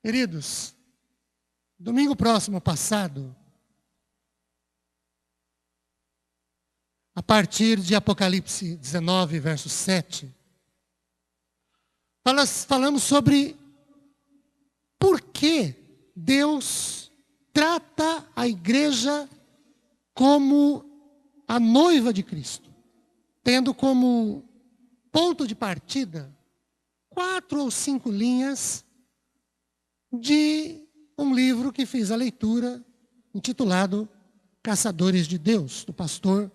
Queridos, domingo próximo passado, a partir de Apocalipse 19, verso 7, falamos sobre por que Deus trata a igreja como a noiva de Cristo, tendo como ponto de partida 4 ou 5 linhas de um livro que fiz a leitura, intitulado Caçadores de Deus, do pastor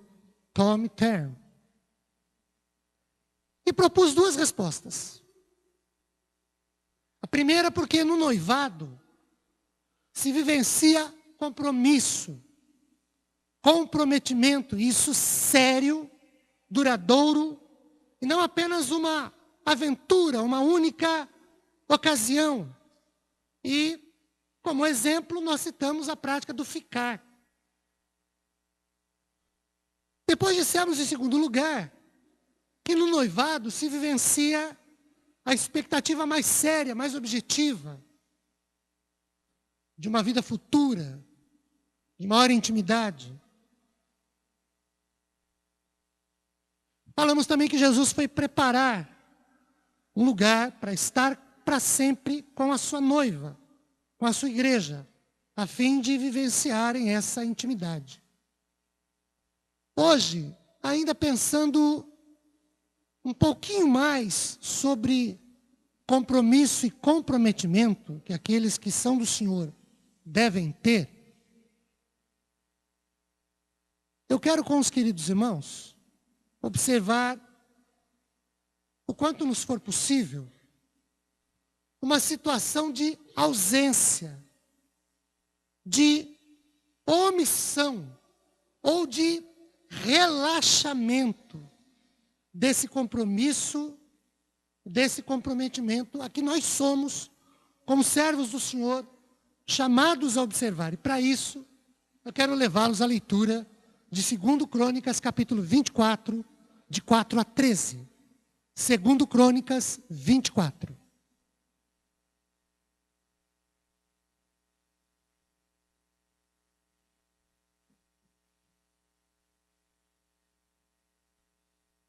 Tom Tern. E propus 2 respostas. A primeira, porque no noivado se vivencia compromisso, comprometimento, isso sério, duradouro, e não apenas uma aventura, uma única ocasião. E, como exemplo, nós citamos a prática do ficar. Depois dissemos, em segundo lugar, que no noivado se vivencia a expectativa mais séria, mais objetiva, de uma vida futura, de maior intimidade. Falamos também que Jesus foi preparar um lugar para estar para sempre com a sua noiva, com a sua igreja, a fim de vivenciarem essa intimidade. Hoje, ainda pensando um pouquinho mais sobre compromisso e comprometimento que aqueles que são do Senhor devem ter, eu quero com os queridos irmãos observar o quanto nos for possível uma situação de ausência, de omissão ou de relaxamento desse compromisso, desse comprometimento a que nós somos, como servos do Senhor, chamados a observar. E para isso, eu quero levá-los à leitura de 2 Crônicas, capítulo 24, de 4 a 13. 2 Crônicas 24.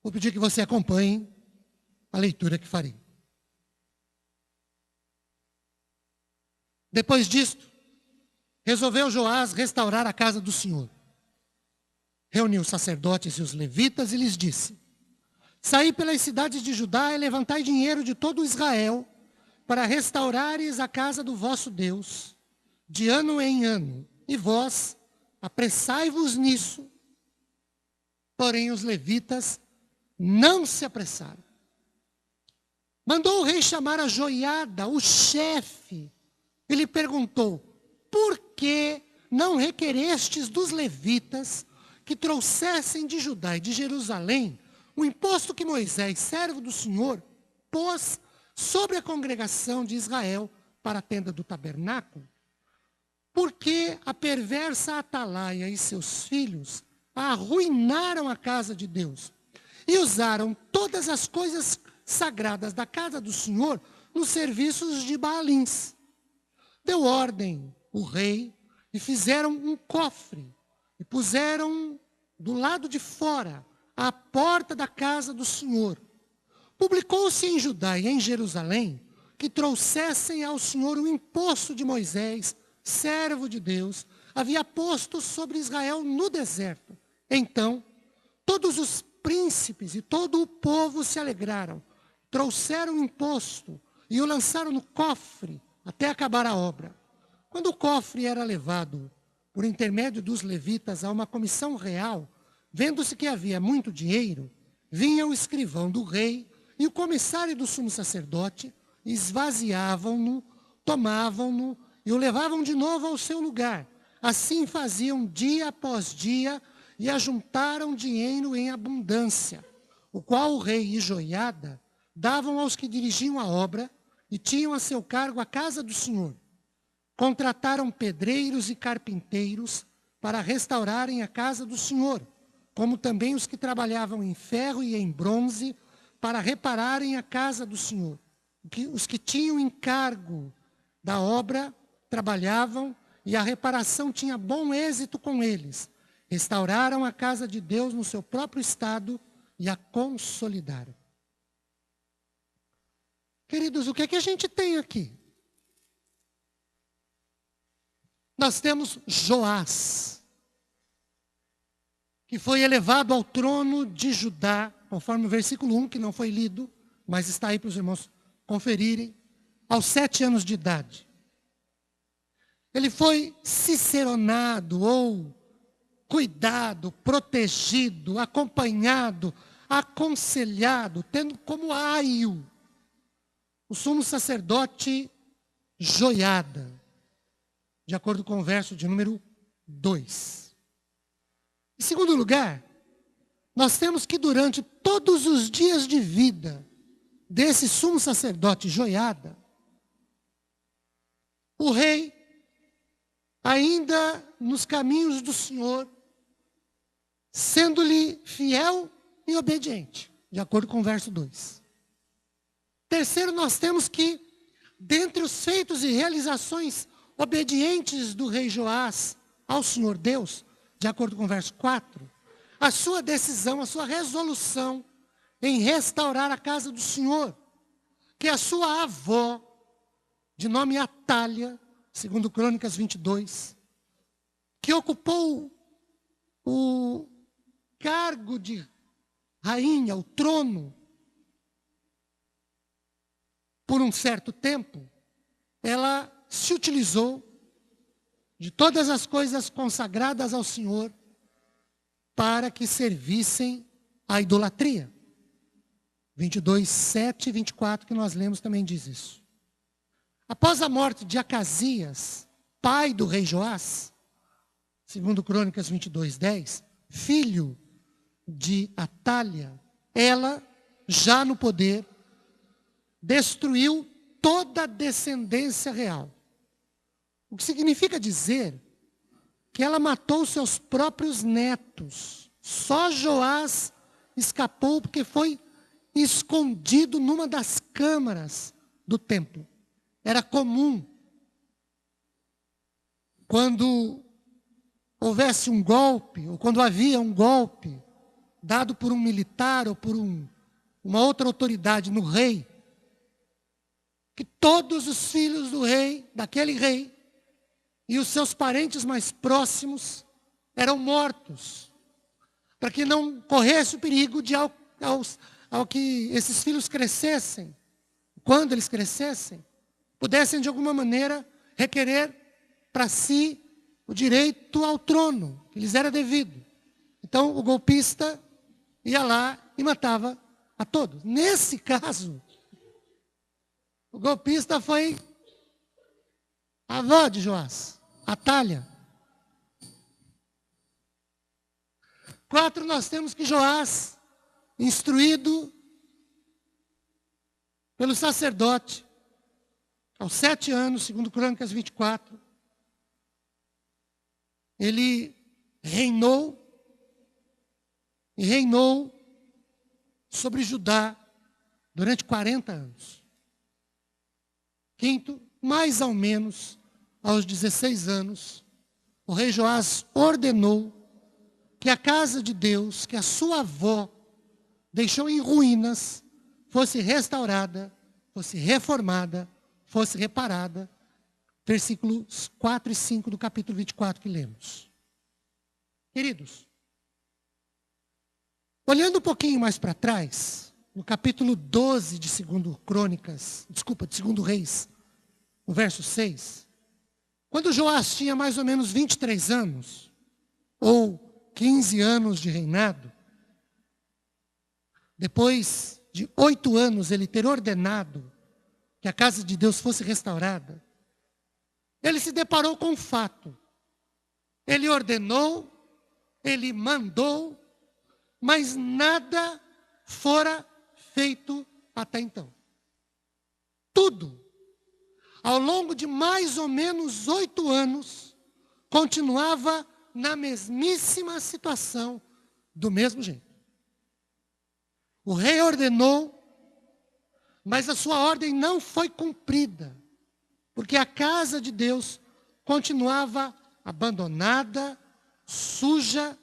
Vou pedir que você acompanhe a leitura que farei. Depois disto, resolveu Joás restaurar a casa do Senhor. Reuniu os sacerdotes e os levitas e lhes disse: saí pelas cidades de Judá e levantai dinheiro de todo Israel para restaurares a casa do vosso Deus, de ano em ano. E vós, apressai-vos nisso. Porém, os levitas não se apressaram. Mandou o rei chamar a Joiada, o chefe, e lhe perguntou: por que não requerestes dos levitas que trouxessem de Judá e de Jerusalém o imposto que Moisés, servo do Senhor, pôs sobre a congregação de Israel para a tenda do tabernáculo? Porque a perversa Atalaia e seus filhos arruinaram a casa de Deus e usaram todas as coisas sagradas da casa do Senhor nos serviços de Baalins. Deu ordem o rei e fizeram um cofre e puseram do lado de fora à porta da casa do Senhor. Publicou-se em Judá e em Jerusalém que trouxessem ao Senhor o imposto de Moisés, servo de Deus, havia posto sobre Israel no deserto. Então, todos os príncipes e todo o povo se alegraram, trouxeram o imposto e o lançaram no cofre até acabar a obra. Quando o cofre era levado por intermédio dos levitas a uma comissão real, vendo-se que havia muito dinheiro, vinha o escrivão do rei e o comissário do sumo sacerdote, esvaziavam-no, tomavam-no e o levavam de novo ao seu lugar. Assim faziam dia após dia e ajuntaram dinheiro em abundância, o qual o rei e Joiada davam aos que dirigiam a obra e tinham a seu cargo a casa do Senhor. Contrataram pedreiros e carpinteiros para restaurarem a casa do Senhor, como também os que trabalhavam em ferro e em bronze para repararem a casa do Senhor. Os que tinham encargo da obra trabalhavam e a reparação tinha bom êxito com eles. Restauraram a casa de Deus no seu próprio estado e a consolidaram. Queridos, o que é que a gente tem aqui? Nós temos Joás, que foi elevado ao trono de Judá, conforme o versículo 1, que não foi lido, mas está aí para os irmãos conferirem, aos 7 anos de idade. Ele foi ciceronado ou cuidado, protegido, acompanhado, aconselhado, tendo como aio o sumo sacerdote Joiada, de acordo com o verso de número 2. Em segundo lugar, nós temos que durante todos os dias de vida desse sumo sacerdote Joiada, o rei, ainda nos caminhos do Senhor, sendo-lhe fiel e obediente, de acordo com o verso 2. Terceiro, nós temos que, dentre os feitos e realizações obedientes do rei Joás ao Senhor Deus, de acordo com o verso 4, a sua decisão, a sua resolução em restaurar a casa do Senhor, que a sua avó, de nome Atália, segundo Crônicas 22, que ocupou o cargo de rainha, o trono, por um certo tempo, ela se utilizou de todas as coisas consagradas ao Senhor para que servissem à idolatria. 22, 7 e 24, que nós lemos, também diz isso. Após a morte de Acasias, pai do rei Joás, segundo Crônicas 22, 10, filho de Atália, ela, já no poder, destruiu toda a descendência real. O que significa dizer que ela matou seus próprios netos. Só Joás escapou porque foi escondido numa das câmaras do templo. Era comum, quando houvesse um golpe, ou quando havia um golpe dado por um militar ou por uma outra autoridade no rei, que todos os filhos do rei, daquele rei, e os seus parentes mais próximos eram mortos, para que não corresse o perigo de, ao que esses filhos crescessem, quando eles crescessem, pudessem de alguma maneira requerer para si o direito ao trono, que lhes era devido. Então o golpista ia lá e matava a todos. Nesse caso, o golpista foi a avó de Joás, Atália. 4, nós temos que Joás, instruído pelo sacerdote, aos 7 anos, segundo Crônicas 24, ele reinou sobre Judá durante 40 anos. 5, mais ou menos, aos 16 anos, o rei Joás ordenou que a casa de Deus, que a sua avó deixou em ruínas, fosse restaurada, fosse reformada, fosse reparada. Versículos 4 e 5 do capítulo 24 que lemos. Queridos, olhando um pouquinho mais para trás, no capítulo 12 de 2 Crônicas, de 2 Reis, no verso 6, quando Joás tinha mais ou menos 23 anos, ou 15 anos de reinado, depois de 8 anos ele ter ordenado que a casa de Deus fosse restaurada, ele se deparou com um fato. Ele ordenou, ele mandou, mas nada fora feito até então. Tudo, ao longo de mais ou menos 8 anos, continuava na mesmíssima situação, do mesmo jeito. O rei ordenou, mas a sua ordem não foi cumprida. porque a casa de Deus continuava abandonada, suja,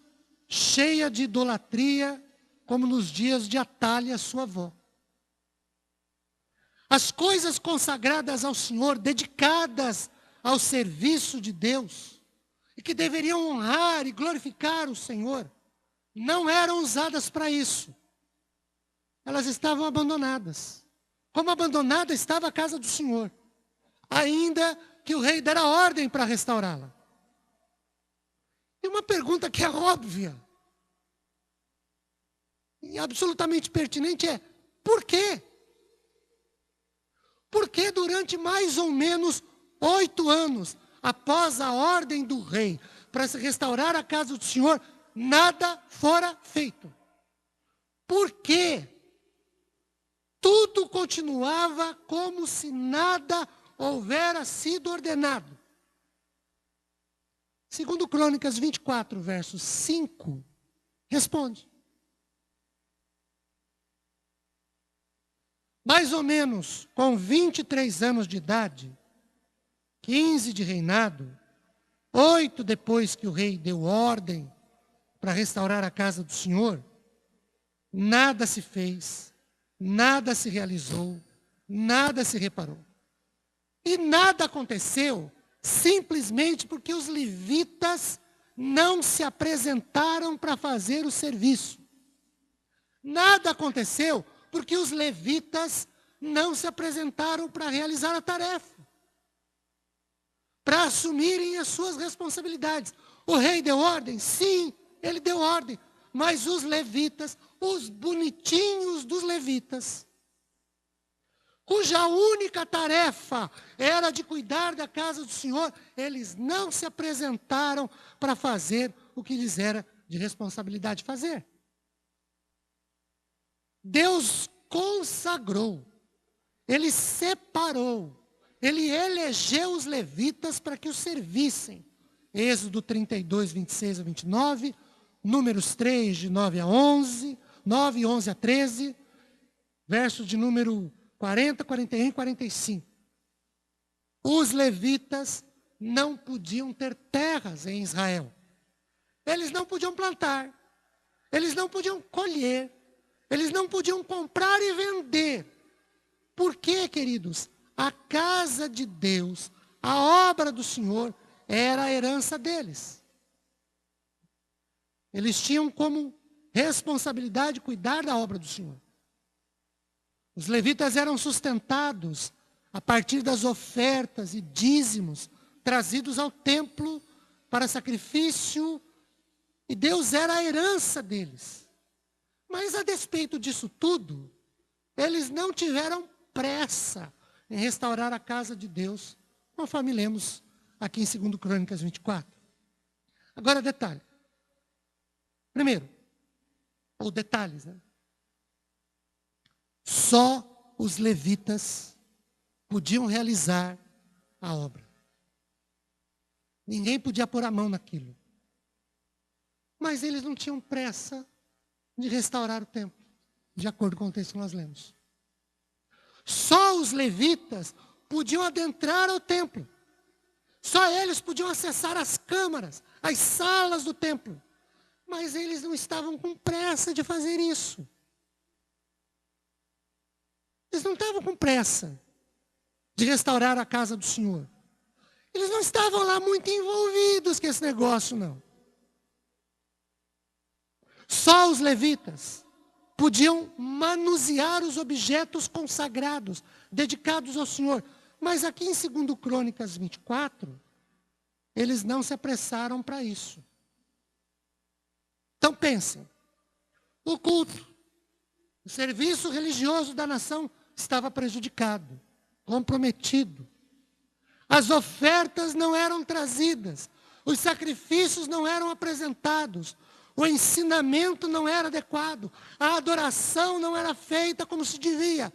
cheia de idolatria, como nos dias de Atália, sua avó. As coisas consagradas ao Senhor, dedicadas ao serviço de Deus, e que deveriam honrar e glorificar o Senhor, não eram usadas para isso. Elas estavam abandonadas. Como abandonada estava a casa do Senhor, ainda que o rei dera ordem para restaurá-la. E uma pergunta que é óbvia e absolutamente pertinente é: por quê? Por que durante mais ou menos 8 anos, após a ordem do rei para se restaurar a casa do Senhor, nada fora feito? Por quê? Tudo continuava como se nada houvera sido ordenado. Segundo Crônicas 24, verso 5, responde. Mais ou menos com 23 anos de idade, 15 de reinado, 8 depois que o rei deu ordem para restaurar a casa do Senhor, nada se fez, nada se realizou, nada se reparou. E nada aconteceu simplesmente porque os levitas não se apresentaram para fazer o serviço. Nada aconteceu porque os levitas não se apresentaram para realizar a tarefa, para assumirem as suas responsabilidades. O rei deu ordem? Sim, ele deu ordem. Mas os levitas, os bonitinhos dos levitas, cuja única tarefa era de cuidar da casa do Senhor, eles não se apresentaram para fazer o que lhes era de responsabilidade fazer. Deus consagrou, Ele separou, Ele elegeu os levitas para que o servissem. Êxodo 32, 26 a 29, Números 3, de 9 a 11, 9 e 11 a 13, versos de número 40, 41 e 45. Os levitas não podiam ter terras em Israel. Eles não podiam plantar, eles não podiam colher, eles não podiam comprar e vender. Por quê, queridos? A casa de Deus, a obra do Senhor, era a herança deles. Eles tinham como responsabilidade cuidar da obra do Senhor. Os levitas eram sustentados a partir das ofertas e dízimos trazidos ao templo para sacrifício, e Deus era a herança deles. Mas a despeito disso tudo, eles não tiveram pressa em restaurar a casa de Deus, conforme lemos aqui em 2 Crônicas 24. Agora, detalhe. Primeiro, ou detalhes, né? Só os levitas podiam realizar a obra. Ninguém podia pôr a mão naquilo. Mas eles não tinham pressa de restaurar o templo, de acordo com o texto que nós lemos. Só os levitas podiam adentrar ao templo. Só eles podiam acessar as câmaras, as salas do templo. Mas eles não estavam com pressa de fazer isso. Eles não estavam com pressa de restaurar a casa do Senhor. Eles não estavam lá muito envolvidos com esse negócio, não. Só os levitas podiam manusear os objetos consagrados, dedicados ao Senhor. Mas aqui em 2 Crônicas 24, eles não se apressaram para isso. Então pensem, o culto, o serviço religioso da nação estava prejudicado, comprometido. As ofertas não eram trazidas, os sacrifícios não eram apresentados, o ensinamento não era adequado, a adoração não era feita como se devia.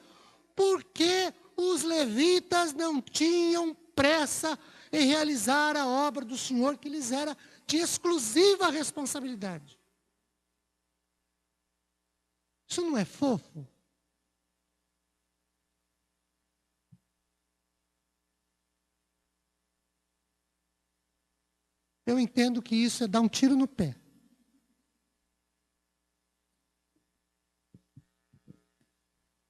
Porque os levitas não tinham pressa em realizar a obra do Senhor que lhes era de exclusiva responsabilidade. Isso não é fofo? eu entendo que isso é dar um tiro no pé.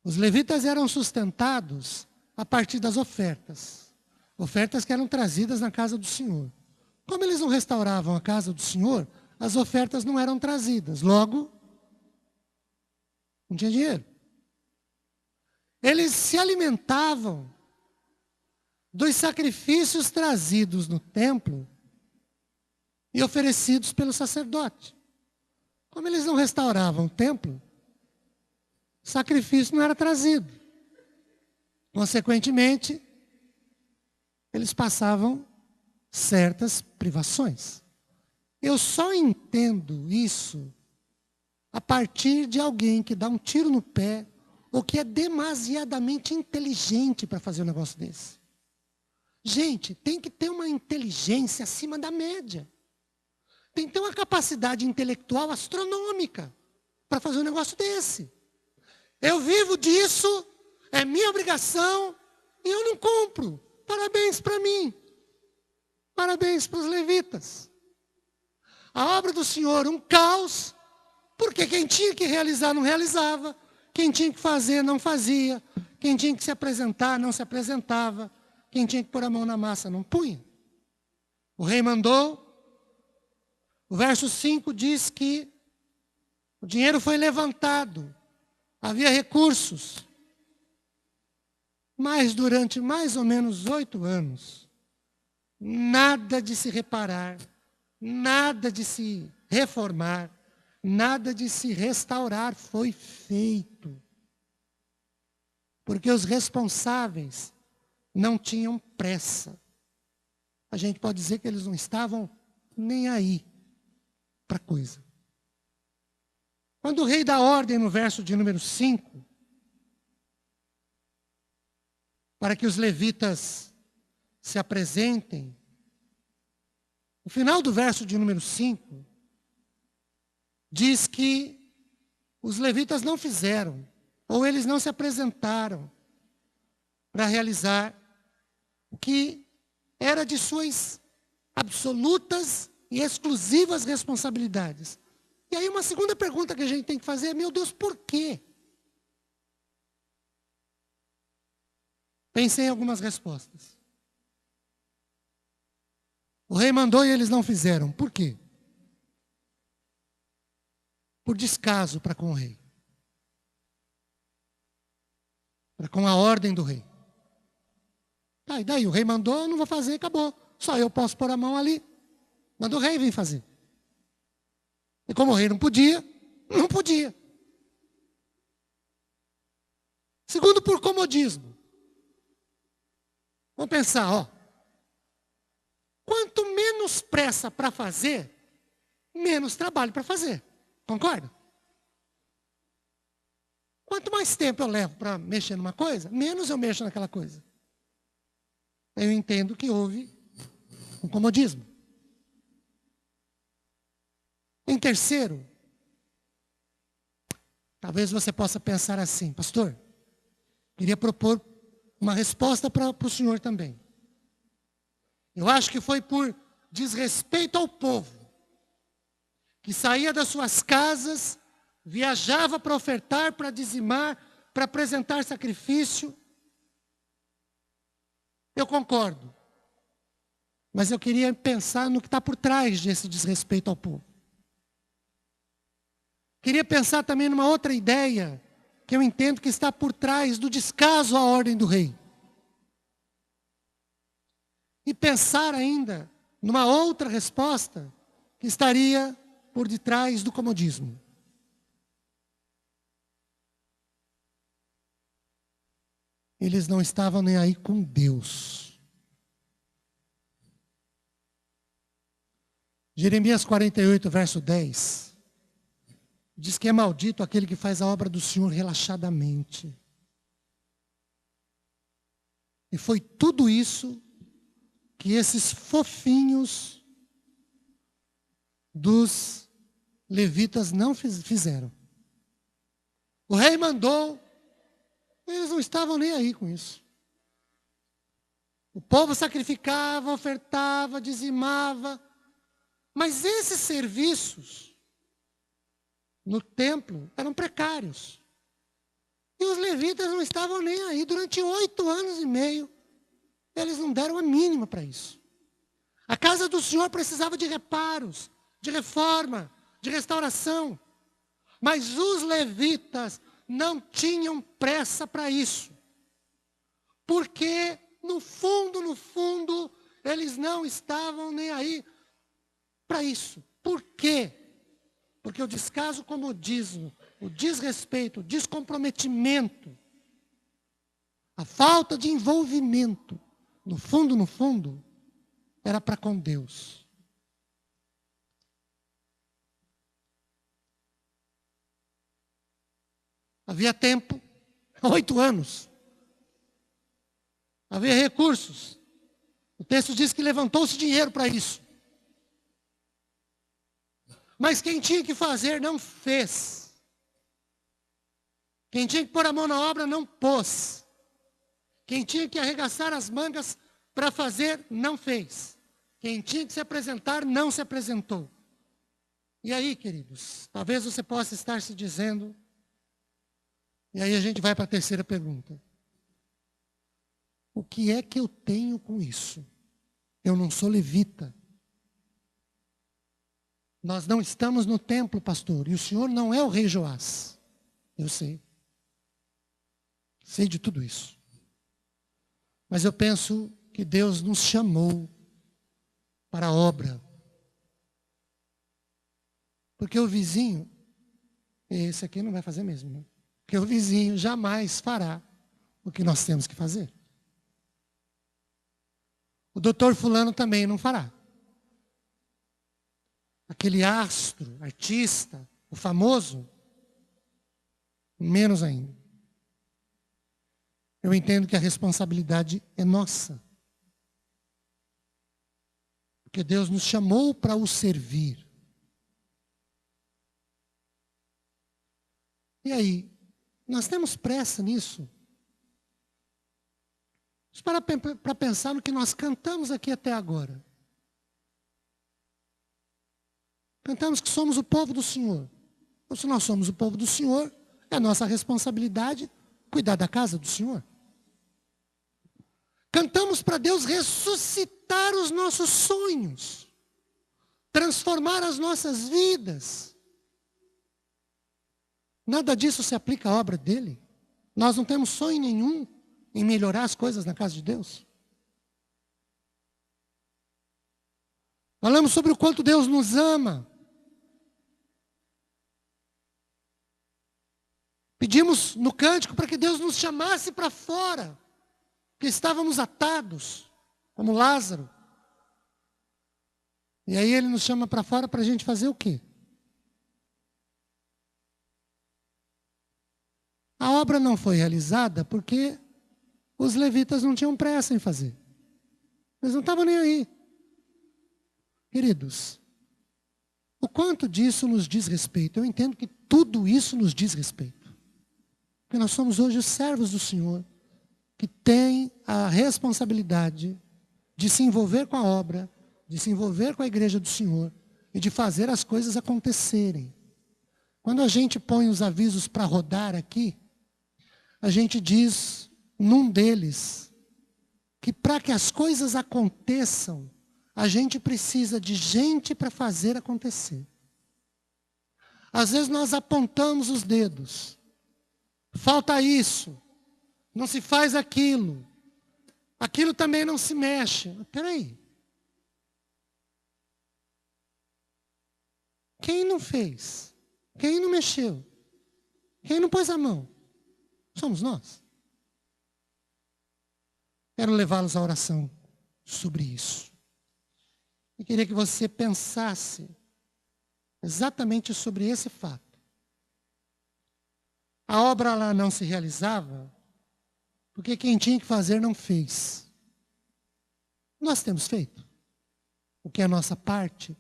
Os levitas eram sustentados a partir das ofertas. Ofertas que eram trazidas na casa do Senhor. Como eles não restauravam a casa do Senhor, as ofertas não eram trazidas. Logo, não tinha dinheiro. Eles se alimentavam dos sacrifícios trazidos no templo e oferecidos pelo sacerdote. Como eles não restauravam o templo, o sacrifício não era trazido. Consequentemente, eles passavam certas privações. Eu só entendo isso a partir de alguém que dá um tiro no pé ou que é demasiadamente inteligente para fazer um negócio desse. Gente, tem que ter uma inteligência acima da média. Tem que ter uma capacidade intelectual astronômica para fazer um negócio desse. Eu vivo disso, é minha obrigação e eu não compro. Parabéns para mim. Parabéns para os levitas. A obra do Senhor, um caos, porque quem tinha que realizar não realizava, quem tinha que fazer não fazia, quem tinha que se apresentar não se apresentava, quem tinha que pôr a mão na massa não punha. O rei mandou, o verso 5 diz que o dinheiro foi levantado, havia recursos, mas durante mais ou menos 8 anos, nada de se reparar, nada de se reformar, nada de se restaurar foi feito. Porque os responsáveis não tinham pressa. A gente pode dizer que eles não estavam nem aí para a coisa. Quando o rei dá ordem no verso de número 5, para que os levitas se apresentem, no final do verso de número 5, diz que os levitas não fizeram, ou eles não se apresentaram para realizar o que era de suas absolutas e exclusivas responsabilidades. E aí uma segunda pergunta que a gente tem que fazer é, meu Deus, por quê? Pensei em algumas respostas. O rei mandou e eles não fizeram. Por quê? Por descaso para com o rei. Para com a ordem do rei. Tá, e daí? O rei mandou, eu não vou fazer, acabou. Só eu posso pôr a mão ali. Manda o rei vir fazer. E como o rei não podia, não podia. Segundo, por comodismo. Vamos pensar, ó. Quanto menos pressa para fazer, menos trabalho para fazer. Concorda? Quanto mais tempo eu levo para mexer numa coisa, menos eu mexo naquela coisa. Eu entendo que houve um comodismo. Em terceiro, talvez você possa pensar assim, pastor, queria propor uma resposta para o senhor também. Eu acho que foi por desrespeito ao povo, que saía das suas casas, viajava para ofertar, para dizimar, para apresentar sacrifício. Eu concordo. Mas eu queria pensar no que está por trás desse desrespeito ao povo. Queria pensar também numa outra ideia, que eu entendo que está por trás do descaso à ordem do rei. E pensar ainda numa outra resposta que estaria por detrás do comodismo. Eles não estavam nem aí com Deus. Jeremias 48, verso 10, diz que é maldito aquele que faz a obra do Senhor relaxadamente. E foi tudo isso que esses fofinhos dos levitas não fizeram. O rei mandou, eles não estavam nem aí com isso. O povo sacrificava, ofertava, dizimava, Mas esses serviços no templo eram precários. E os levitas não estavam nem aí. Durante 8 anos e meio, eles não deram a mínima para isso. A casa do Senhor precisava de reparos, de reforma, de restauração. Mas os levitas não tinham pressa para isso. Porque, no fundo, eles não estavam nem aí para isso. Por quê? Porque o descaso comodismo, o desrespeito, o descomprometimento, a falta de envolvimento, no fundo, era para com Deus. Havia tempo, 8 anos. Havia recursos. O texto diz que levantou-se dinheiro para isso. Mas quem tinha que fazer não fez. Quem tinha que pôr a mão na obra não pôs. Quem tinha que arregaçar as mangas para fazer não fez. Quem tinha que se apresentar não se apresentou. E aí, queridos, talvez você possa estar se dizendo, e aí a gente vai para a terceira pergunta. O que é que eu tenho com isso? Eu não sou levita. Nós não estamos no templo, pastor, e o senhor não é o rei Joás. Eu sei. Sei de tudo isso. Mas eu penso que Deus nos chamou para a obra. Porque o vizinho, esse aqui não vai fazer mesmo, né? Porque o vizinho jamais fará o que nós temos que fazer. O doutor fulano também não fará. Aquele astro, artista, o famoso, menos ainda. Eu entendo que a responsabilidade é nossa. Porque Deus nos chamou para o servir. E aí, nós temos pressa nisso? Vamos parar para pensar no que nós cantamos aqui até agora. Cantamos que somos o povo do Senhor. Então, se nós somos o povo do Senhor, é a nossa responsabilidade cuidar da casa do Senhor. Cantamos para Deus ressuscitar os nossos sonhos, transformar as nossas vidas. Nada disso se aplica à obra dele. Nós não temos sonho nenhum em melhorar as coisas na casa de Deus. Falamos sobre o quanto Deus nos ama. Pedimos no cântico para que Deus nos chamasse para fora, que estávamos atados, como Lázaro. E aí Ele nos chama para fora para a gente fazer o quê? A obra não foi realizada porque os levitas não tinham pressa em fazer. Eles não estavam nem aí. Queridos, o quanto disso nos diz respeito? Eu entendo que tudo isso nos diz respeito. Porque nós somos hoje os servos do Senhor, que têm a responsabilidade de se envolver com a obra, de se envolver com a igreja do Senhor e de fazer as coisas acontecerem. Quando a gente põe os avisos para rodar aqui, a gente diz num deles que para que as coisas aconteçam, a gente precisa de gente para fazer acontecer. Às vezes nós apontamos os dedos. Falta isso. Não se faz aquilo. Aquilo também não se mexe. Espera aí. Quem não fez? Quem não mexeu? Quem não pôs a mão? Somos nós. Quero levá-los à oração sobre isso. Eu queria que você pensasse exatamente sobre esse fato. A obra lá não se realizava porque quem tinha que fazer não fez. Nós temos feito o que é a nossa parte,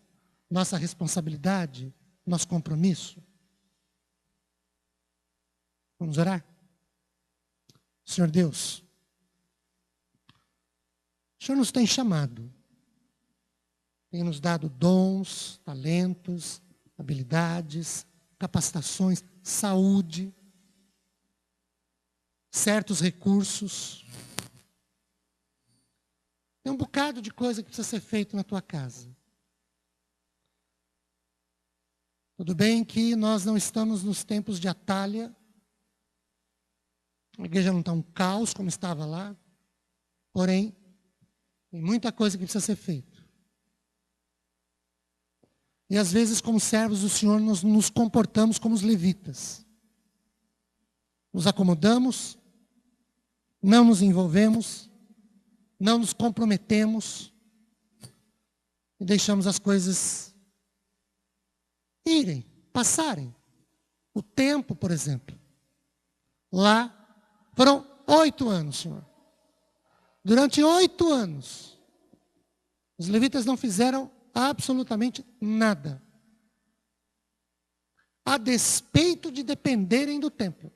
nossa responsabilidade, nosso compromisso. Vamos orar? Senhor Deus, o Senhor nos tem chamado. tem nos dado dons, talentos, habilidades, capacitações, saúde, certos recursos. Tem um bocado de coisa que precisa ser feito na tua casa. Tudo bem que nós não estamos nos tempos de Atalha. A igreja não está um caos como estava lá. Porém, tem muita coisa que precisa ser feita. E às vezes, como servos do Senhor, nós nos comportamos como os levitas. Nos acomodamos, não nos envolvemos, não nos comprometemos e deixamos as coisas irem, passarem. O tempo, por exemplo. Lá foram 8 anos, Senhor. Durante 8 anos, os levitas não fizeram absolutamente nada. A despeito de dependerem do templo.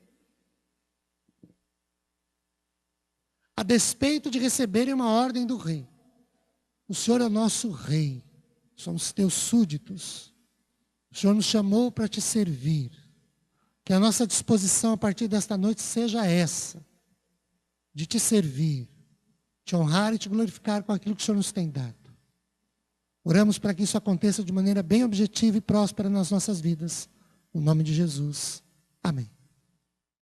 A despeito de receberem uma ordem do rei. O Senhor é o nosso rei. Somos teus súditos. O Senhor nos chamou para te servir. Que a nossa disposição a partir desta noite seja essa. De te servir. Te honrar e te glorificar com aquilo que o Senhor nos tem dado. Oramos para que isso aconteça de maneira bem objetiva e próspera nas nossas vidas. No nome de Jesus. Amém.